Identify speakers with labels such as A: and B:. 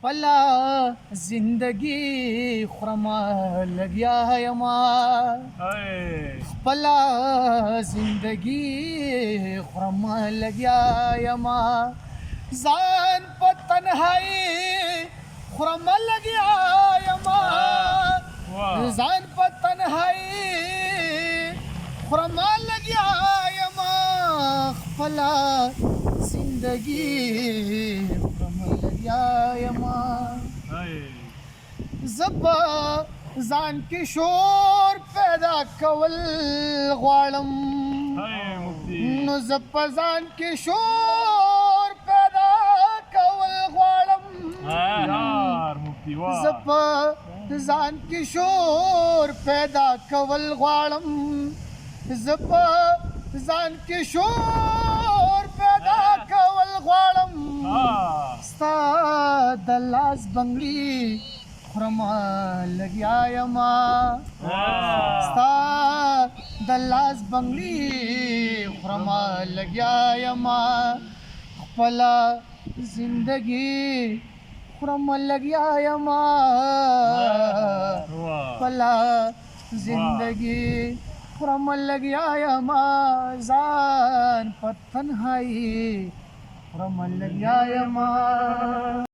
A: خپله زندګي خورمه لګیا یمه خپله زندګي خورمه لګیا یمه ځان په تنهایي خورمه لګیا یمه ځان په تنهایي خورمه لګیا یمه خپله زندګي خورمه لګیا یمه زه په ځان کې شور پیدا کول غواړم نو زه په ځان کې شور پیدا کول غواړم زه په ځان کې شور پیدا کول غواړم زه په ځان کې شور پیدا کول غواړم ستا د لاس بنګړي خورمه لګیا یمه ستا د لاس بنګړي خورمه لګیا یمه خپله زندګي خورمه لګیا یمه خپله زندګي خورمه لګیا یمه ځان په تنهایي خورمه لګیا یمه